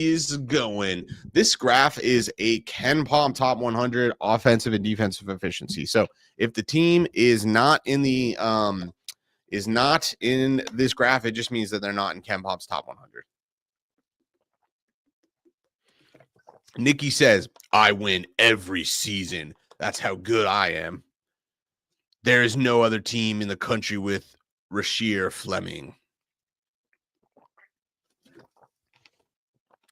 is going. This graph is a Ken Palm top 100 offensive and defensive efficiency. So if the team is not in the this graph, it just means that they're not in Ken Palm's top 100. Nikki says, I win every season. That's how good I am. There is no other team in the country with Rasheer Fleming.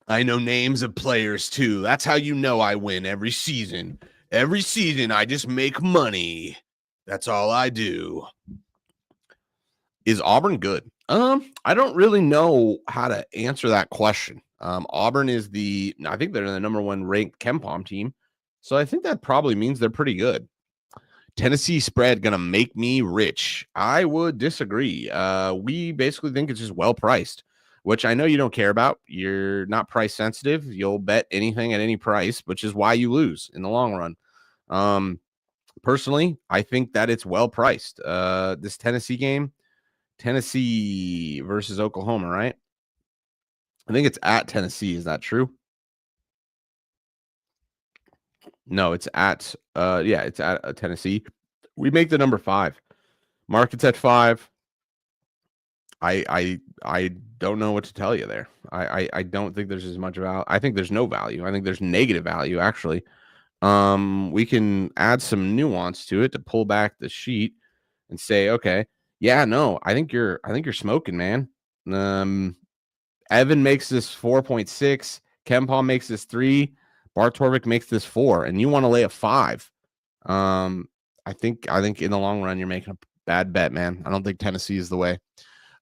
I know names of players, too. That's how you know I win every season. Every season, I just make money. That's all I do. Is Auburn good? I don't really know how to answer that question. Auburn is I think they're the number 1 ranked KenPom team. So I think that probably means they're pretty good. Tennessee spread going to make me rich. I would disagree. We basically think it's just well priced, which I know you don't care about. You're not price sensitive. You'll bet anything at any price, which is why you lose in the long run. Personally, I think that it's well priced. This Tennessee game, Tennessee versus Oklahoma, right? I think it's at Tennessee. Is that true? No, it's at it's at Tennessee. We make the number 5. Market's at 5. I don't know what to tell you there. I don't think there's as much value. I think there's no value. I think there's negative value actually. We can add some nuance to it to pull back the sheet and say, okay, yeah, no, I think you're smoking, man. Evan makes this 4.6. KenPom makes this 3. Bart Torvik makes this 4, and you want to lay a 5. I think in the long run you're making a bad bet, man. I don't think Tennessee is the way.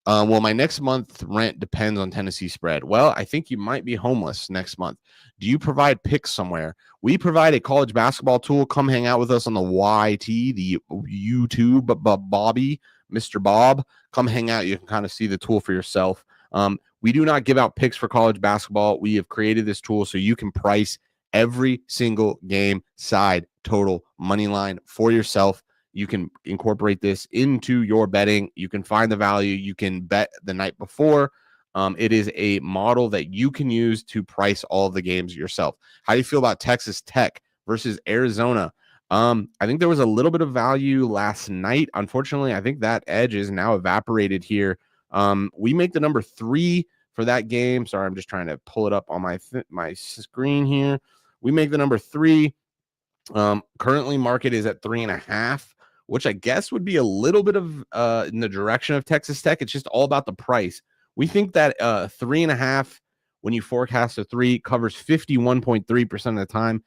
Well, my next month rent depends on Tennessee spread. Well, I think you might be homeless next month. Do you provide picks somewhere? We provide a college basketball tool. Come hang out with us on the YT, the YouTube, Bobby, Mr. Bob. Come hang out. You can kind of see the tool for yourself. We do not give out picks for college basketball. We have created this tool so you can price every single game, side, total, money line for yourself. You can incorporate this into your betting. You can find the value. You can bet the night before. It is a model that you can use to price all of the games yourself. How do you feel about Texas Tech versus Arizona? I think there was a little bit of value last night. Unfortunately, I think that edge is now evaporated here. We make the number 3 for that game. Sorry, I'm just trying to pull it up on my screen here. We make the number 3. Currently, market is at 3.5. Which I guess would be a little bit of in the direction of Texas Tech. It's just all about the price. We think that 3.5, when you forecast a 3, covers 51.3% of the time.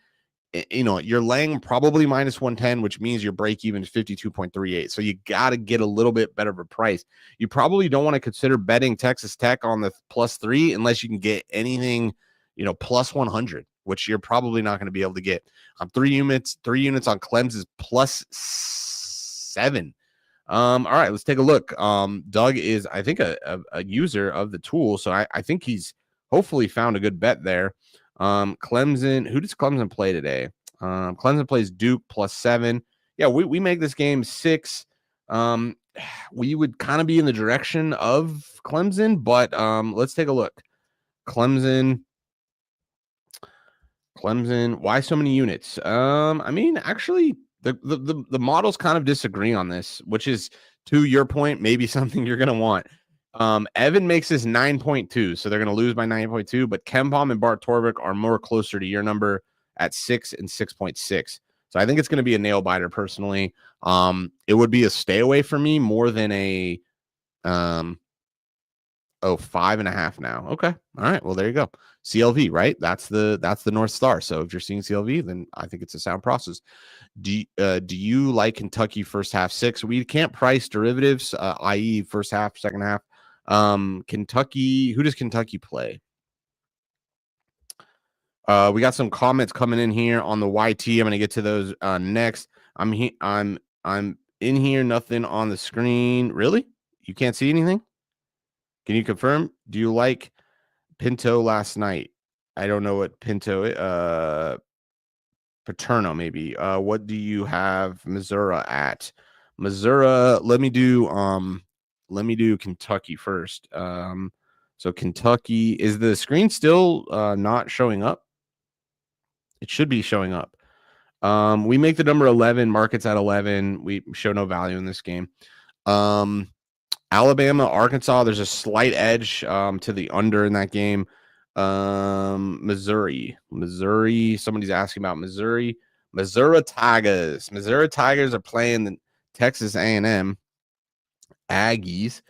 You're laying probably minus 110, which means your break even is 52.38. So you got to get a little bit better of a price. You probably don't want to consider betting Texas Tech on the +3 unless you can get anything, plus 100, which you're probably not going to be able to get. 3 units on Clem's is +7. All right, let's take a look. Doug is, I think, a user of the tool, so I think he's hopefully found a good bet there. Clemson, who does Clemson play today? Clemson plays Duke +7. Yeah, we make this game 6. We would kind of be in the direction of Clemson, but let's take a look. Clemson, why so many units? I mean, actually, the models kind of disagree on this, which is, to your point, maybe something you're going to want. Evan makes this 9.2, so they're going to lose by 9.2, but KenPom and Bart Torvik are more closer to your number at 6 and 6.6. So I think it's going to be a nail biter personally. It would be a stay away for me more than a 5.5 now. Okay. All right. Well, there you go. CLV, right? That's the North Star. So if you're seeing CLV, then I think it's a sound process. Do you like Kentucky first half 6? We can't price derivatives, i.e. first half, second half. Kentucky, who does Kentucky play? We got some comments coming in here on the YT. I'm going to get to those next. I'm in here, nothing on the screen. Really? You can't see anything? Can you confirm? Do you like Pinto last night? I don't know what Pinto Paterno maybe. What do you have Missouri at? Missouri, let me do Kentucky first. So Kentucky, is the screen still not showing up? It should be showing up. We make the number 11, markets at 11. We show no value in this game. Alabama, Arkansas, there's a slight edge to the under in that game. Missouri, somebody's asking about Missouri. Missouri Tigers are playing the Texas A&M Aggies.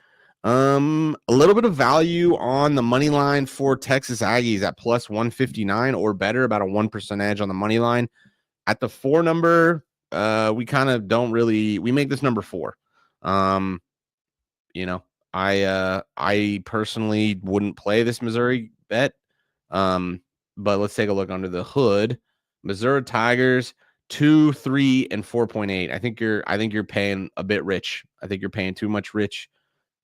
A little bit of value on the money line for Texas Aggies at plus 159 or better, about a 1% edge on the money line. At the 4 number, we kind of don't really, we make this number 4. You know, I personally wouldn't play this Missouri bet. But let's take a look under the hood. Missouri Tigers 2, 3, and 4.8. I think you're paying a bit rich. I think you're paying too much rich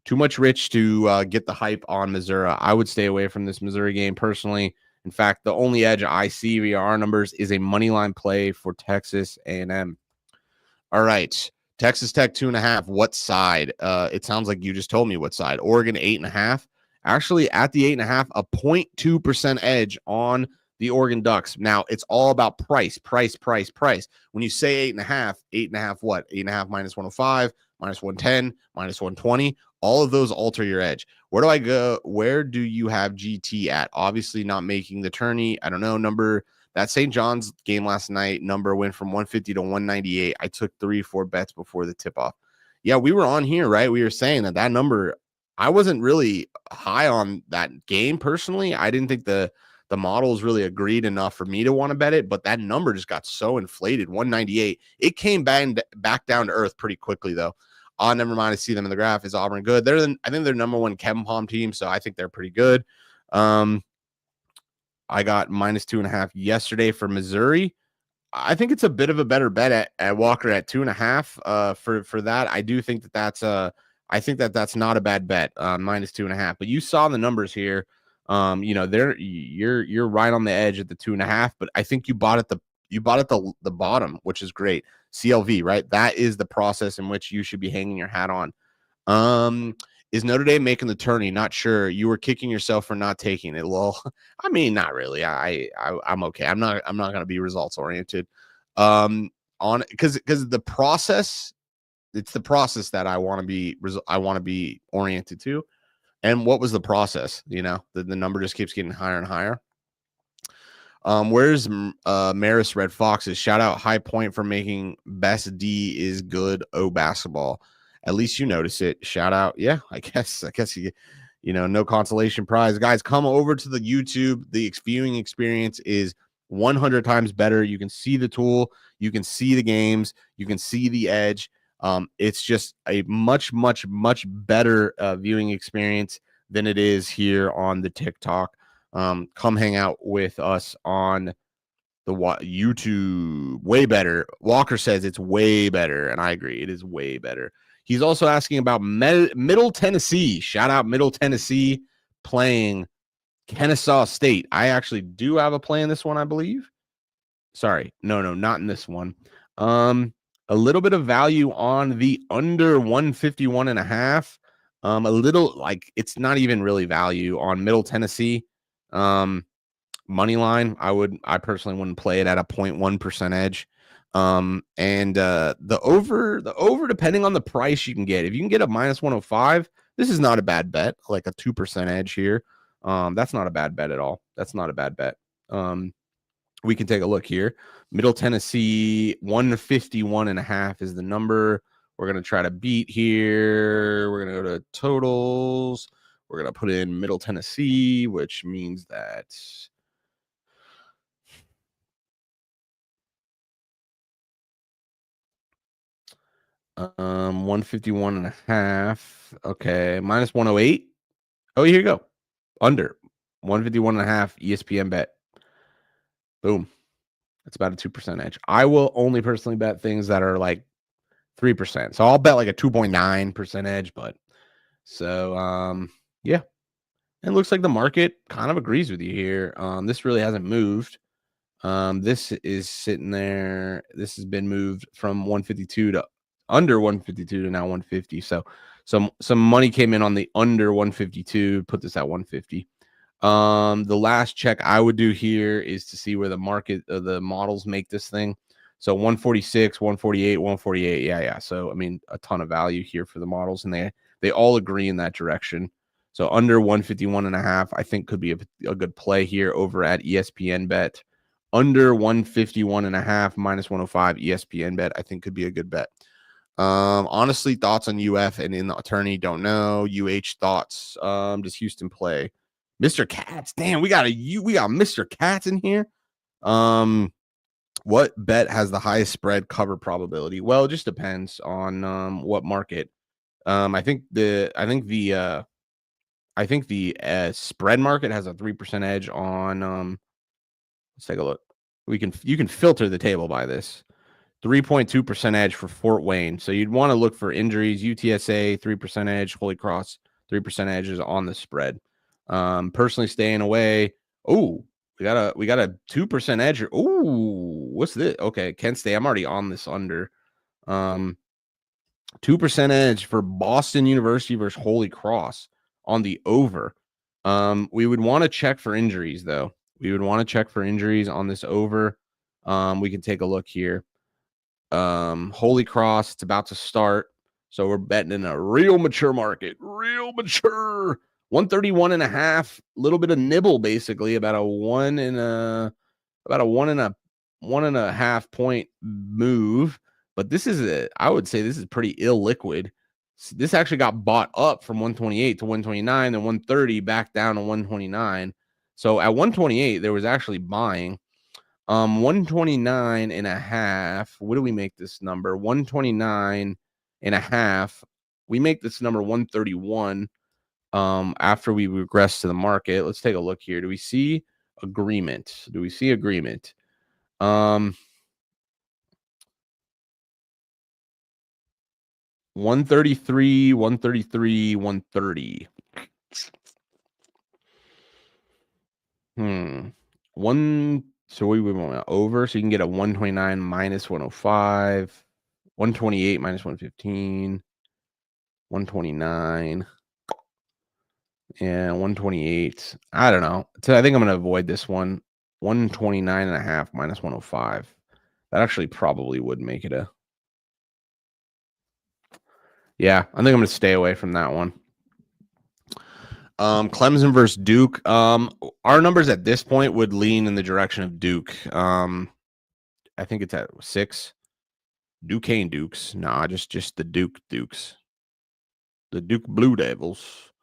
to get the hype on Missouri. I would stay away from this Missouri game personally. In fact, the only edge I see via our numbers is a money line play for Texas A&M. All right. Texas Tech 2.5. What side? It sounds like you just told me what side. Oregon 8.5. Actually, at the 8.5, a 0.2% edge on the Oregon Ducks. Now, it's all about price. When you say 8.5, what? 8.5 minus 105, minus 110, minus 120. All of those alter your edge. Where do I go? Where do you have GT at? Obviously not making the tourney. I don't know. That St. John's game last night, number went from 150 to 198. I took 3-4 bets before the tip-off. Yeah, we were on here, right? We were saying that number, I wasn't really high on that game personally. I didn't think the models really agreed enough for me to want to bet it, but that number just got so inflated, 198. It came back down to earth pretty quickly, though. Never mind. I see them in the graph. Is Auburn good? I think they're number 1 KenPom team, so I think they're pretty good. I got minus 2.5 yesterday for Missouri. I think it's a bit of a better bet at Walker at 2.5. For that, I do think that's I think that's not a bad bet. Minus 2.5. But you saw the numbers here. You're right on the edge at the 2.5. But I think you bought at the bottom, which is great. CLV, right? That is the process in which you should be hanging your hat on. Is Notre Dame making the tourney? Not sure. You were kicking yourself for not taking it. Well, I mean, not really. I'm okay. I'm not going to be results oriented. Because the process, it's the process that I want to be oriented to. And what was the process? The number just keeps getting higher and higher. Where's Maris Red Foxes? Shout out High Point for making best D is good. Basketball. At least you notice it. Shout out. Yeah, I guess you no consolation prize. Guys, come over to the YouTube. The viewing experience is 100 times better. You can see the tool. You can see the games. You can see the edge. It's just a much, much, much better viewing experience than it is here on the TikTok. Come hang out with us on the YouTube. Way better. Walker says it's way better, and I agree. It is way better. He's also asking about Middle Tennessee. Shout out Middle Tennessee playing Kennesaw State. I actually do have a play in this one, I believe. Sorry. No, not in this one. A little bit of value on the under 151.5. A little, like, it's not even really value on Middle Tennessee. Money line, I personally wouldn't play it at a 0.1% edge. And the over, depending on the price you can get. If you can get a minus 105, this is not a bad bet, like a 2% edge here. That's not a bad bet at all. That's not a bad bet. We can take a look here. Middle Tennessee 151.5 is the number we're going to try to beat here. We're going to go to totals. We're going to put in Middle Tennessee, which means that 151.5. Okay, minus 108. Oh, here you go. Under 151.5 ESPN bet. Boom. That's about a 2% edge. I will only personally bet things that are like 3%. So I'll bet like a 2.9% edge, but so yeah. And it looks like the market kind of agrees with you here. This really hasn't moved. This is sitting there. This has been moved from 152 to under 152 to now 150. So Some money came in on the under 152. Put this at 150. The last check I would do here is to see where the market, the models make this thing. So 146, 148, 148. Yeah. So, I mean, a ton of value here for the models, and they all agree in that direction. So under 151.5, I think could be a good play here over at ESPN bet. Under 151.5 minus 105 ESPN bet, I think could be a good bet. Honestly, thoughts on UF and in the attorney, don't know. Thoughts. Does Houston play? Mr. Katz. Damn, we got Mr. Katz in here. What bet has the highest spread cover probability? Well, it just depends on what market. I think the spread market has a 3% edge on let's take a look. You can filter the table by this. 3.2% edge for Fort Wayne. So you'd want to look for injuries, UTSA, 3% edge, Holy Cross, 3% edges on the spread. Personally staying away. Oh, we got a 2% edge. Oh, what's this? Okay, Kent State. I'm already on this under. 2% edge for Boston University versus Holy Cross on the over. We would want to check for injuries, though. We would want to check for injuries on this over. We can take a look here. Holy Cross, it's about to start. So we're betting in a real mature market. Real mature. 131.5. Little bit of nibble, basically, about a 1.5 point move. But I would say this is pretty illiquid. This actually got bought up from 128 to 129, then 130 back down to 129. So at 128, there was actually buying. 129.5. What do we make this number? 129.5. We make this number 131 after we regress to the market. Let's take a look here. Do we see agreement? 133, 133, 130. So we want over, so you can get a 129 minus 105, 128 minus 115, 129, and 128. I don't know. So I think I'm going to avoid this one. 129.5 minus 105. That actually probably would make it a. Yeah, I think I'm going to stay away from that one. Clemson versus Duke. Our numbers at this point would lean in the direction of Duke. I think it's at 6. Duquesne Dukes. Nah, just the Dukes. The Duke Blue Devils.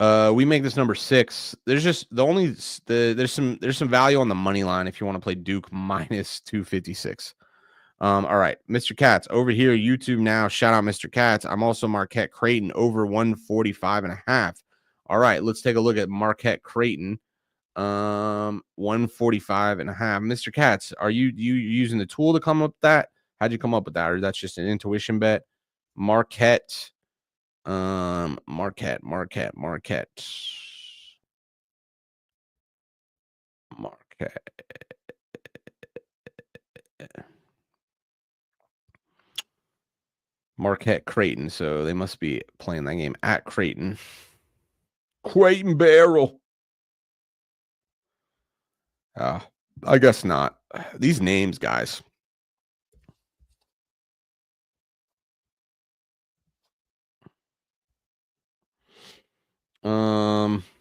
We make this number 6. There's some value on the money line if you want to play Duke minus 256. All right, Mr. Katz over here, YouTube now. Shout out Mr. Katz. I'm also Marquette Creighton over 145.5. All right, let's take a look at Marquette Creighton. 145.5. Mr. Katz, are you using the tool to come up with that? How'd you come up with that? Or that's just an intuition bet? Marquette. Marquette. Marquette Creighton. So they must be playing that game at Creighton. Creighton Barrel. I guess not. These names, guys.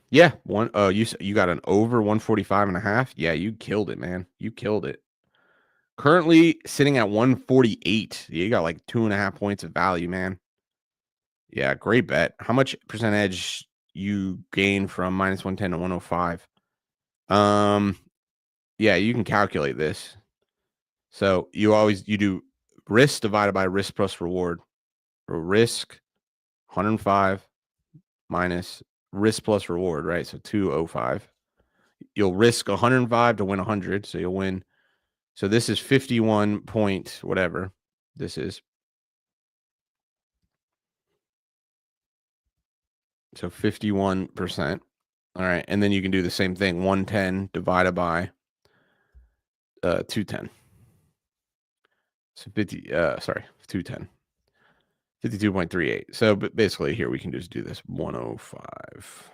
Yeah, you got an over 145.5. Yeah, you killed it, man. You killed it. Currently sitting at 148. You got like 2.5 points of value, man. Yeah, great bet. How much percentage you gain from minus 110 to 105? Yeah, you can calculate this. So you do risk divided by risk plus reward. Risk 105 minus risk plus reward, right? So 205. You'll risk 105 to win 100, so you'll win. So this is 51 point whatever this is. So 51%. All right, and then you can do the same thing. 110 divided by 210. So 210. 52.38. So basically here we can just do this 105.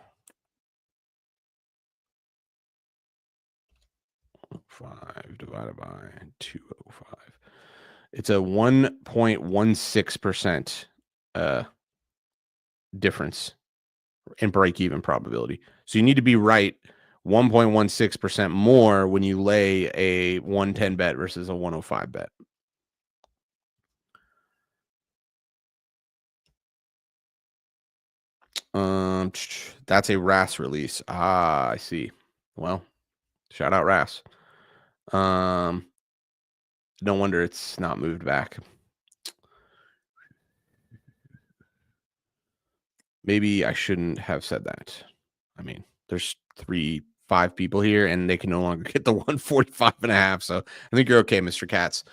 5 divided by 205. It's a 1.16% difference in break-even probability. So you need to be right 1.16% more when you lay a 110 bet versus a 105 bet. That's a RAS release. Ah, I see. Well, shout out RAS. No wonder it's not moved back. Maybe I shouldn't have said that. I mean, there's 5 people here and they can no longer get the 145.5. So I think you're okay, Mr. Katz.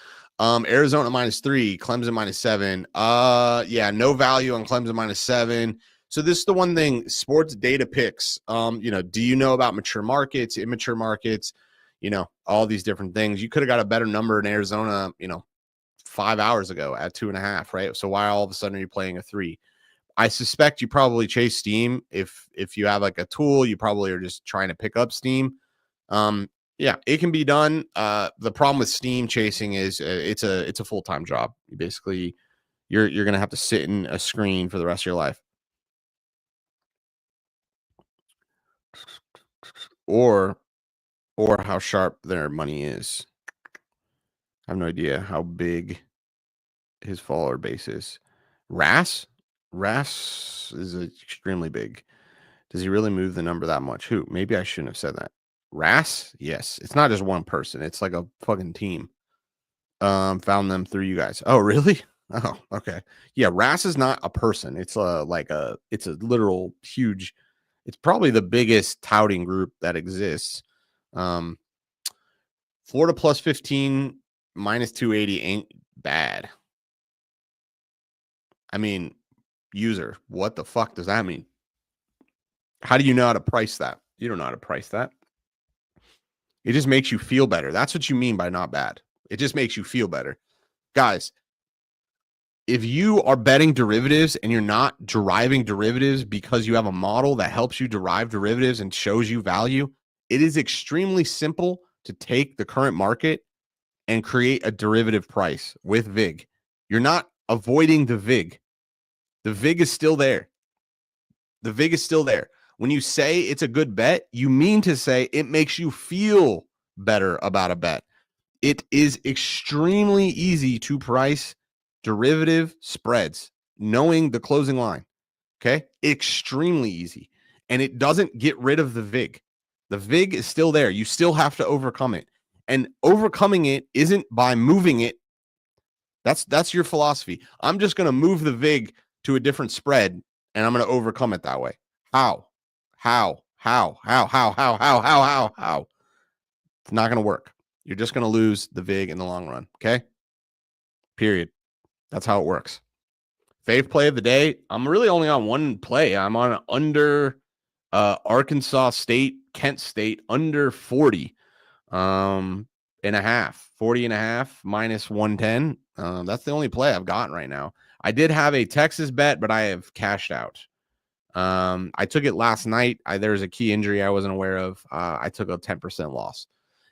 Arizona -3, Clemson -7. Yeah, no value on Clemson -7. So this is the one thing, sports data picks. Do you know about mature markets, immature markets, all these different things? You could have got a better number in Arizona, 5 hours ago at 2.5, right? So why all of a sudden are you playing a 3? I suspect you probably chase steam. If you have like a tool, you probably are just trying to pick up steam. Yeah, it can be done. The problem with steam chasing is it's a full-time job. Basically, you're going to have to sit in a screen for the rest of your life. Or how sharp their money is. I have no idea how big his follower base is. RAS is extremely big. Does he really move the number that much? Who? Maybe I shouldn't have said that. RAS? Yes. It's not just one person. It's like a fucking team. Found them through you guys. Oh, really? Oh, okay. Yeah, RAS is not a person. It's it's a literal huge. It's probably the biggest touting group that exists. Florida +15 -280 ain't bad. I mean, user, what the fuck does that mean? How do you know how to price that? You don't know how to price that. It just makes you feel better. That's what you mean by not bad. It just makes you feel better. Guys, if you are betting derivatives and you're not deriving derivatives because you have a model that helps you derive derivatives and shows you value, it is extremely simple to take the current market and create a derivative price with VIG. You're not avoiding the VIG. The VIG is still there. The VIG is still there. When you say it's a good bet, you mean to say it makes you feel better about a bet. It is extremely easy to price derivative spreads, knowing the closing line. Okay? Extremely easy. And it doesn't get rid of the VIG. The VIG is still there. You still have to overcome it. And overcoming it isn't by moving it. That's your philosophy. I'm just going to move the VIG to a different spread and I'm going to overcome it that way. How? It's not going to work. You're just going to lose the VIG in the long run. Okay? Period. That's how it works. Fave play of the day. I'm really only on one play. I'm on under Arkansas State, Kent State, under 40 and a half. 40 and a half -110. That's the only play I've gotten right now. I did have a Texas bet, but I have cashed out. I took it last night. There was a key injury I wasn't aware of. I took a 10% loss.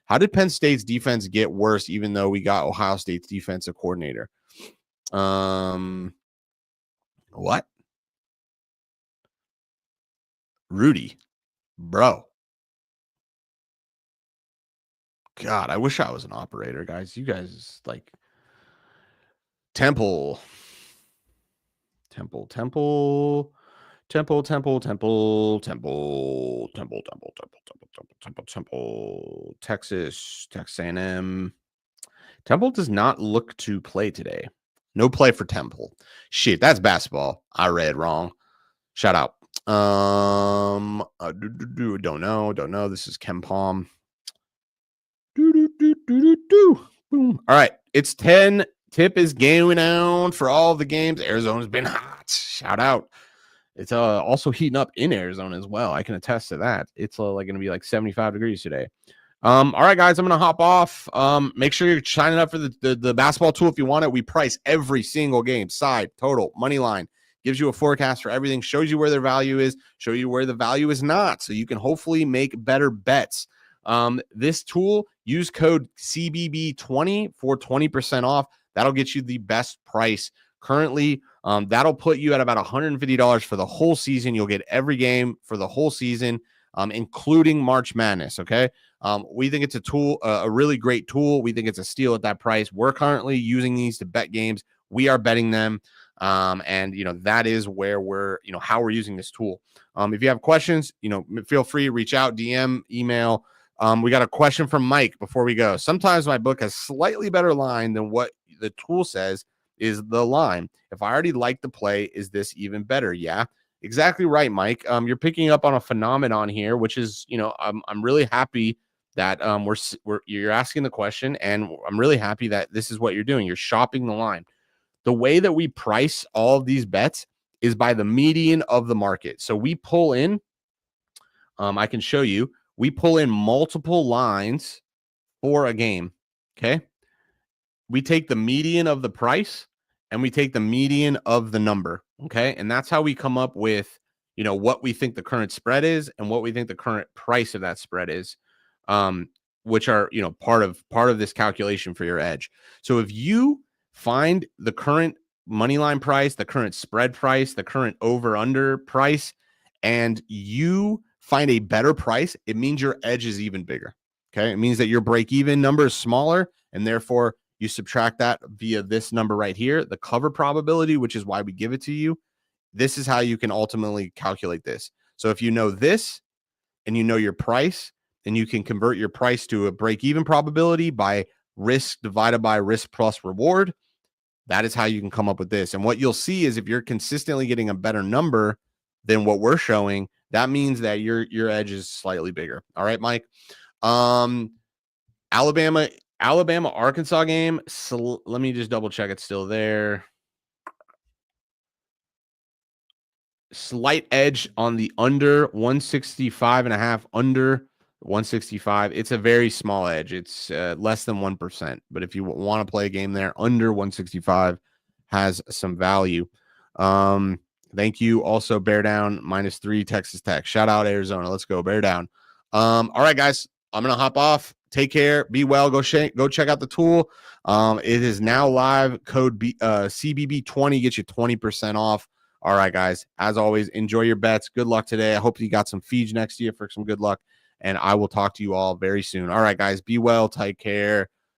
How did Penn State's defense get worse, even though we got Ohio State's defensive coordinator? What? Rudy, bro. God, I wish I was an operator, guys. You guys like Temple, Texas A&M. Temple does not look to play today. No play for Temple. Shit, that's basketball. I read wrong. Shout out. Don't know. This is Ken Palm. Boom. All right, it's 10. Tip is going on for all the games. Arizona's been hot. Shout out. It's also heating up in Arizona as well. I can attest to that. It's like going to be like 75 degrees today. All right, guys, I'm gonna hop off. Make sure you're signing up for the basketball tool if you want it. We price every single game, side, total, money line. Gives you a forecast for everything, shows you where their value is, show you where the value is not, so you can hopefully make better bets. This tool, use code CBB20 for 20% off. That'll get you the best price currently. That'll put you at about $150 for the whole season. You'll get every game for the whole season, including March Madness. Okay. We think it's a tool, a really great tool. We think it's a steal at that price. We're currently using these to bet games. We are betting them. And that is where we're, how we're using this tool. If you have questions, feel free to reach out, DM, email. We got a question from Mike before we go. Sometimes my book has slightly better line than what the tool says is the line. If I already like the play, is this even better? Yeah, exactly right, Mike. You're picking up on a phenomenon here, which is, I'm really happy that you're asking the question, and I'm really happy that this is what you're doing. You're shopping the line. The way that we price all of these bets is by the median of the market. So we pull in, I can show you, we pull in multiple lines for a game. Okay. We take the median of the price and we take the median of the number. Okay. And that's how we come up with, what we think the current spread is and what we think the current price of that spread is, which are, part of this calculation for your edge. So if you find the current money line price, the current spread price, the current over under price, and you find a better price, it means your edge is even bigger. Okay. It means that your break even number is smaller, and therefore you subtract that via this number right here, the cover probability, which is why we give it to you. This is how you can ultimately calculate this. So if you know this and you know your price, then you can convert your price to a break even probability by risk divided by risk plus reward. That is how you can come up with this. And what you'll see is if you're consistently getting a better number than what we're showing, that means that your edge is slightly bigger. All right, Mike. Alabama, Arkansas game. So let me just double check it's still there. Slight edge on the under 165.5, under 165. It's a very small edge. It's less than 1%. But if you want to play a game there, under 165 has some value. Thank you. Also, Bear Down -3 Texas Tech. Shout out Arizona. Let's go Bear Down. All right, guys. I'm gonna hop off. Take care. Be well. Go check out the tool. It is now live. Code CBB20 gets you 20% off. All right, guys. As always, enjoy your bets. Good luck today. I hope you got some feeds next year for some good luck, and I will talk to you all very soon. All right, guys. Be well. Take care.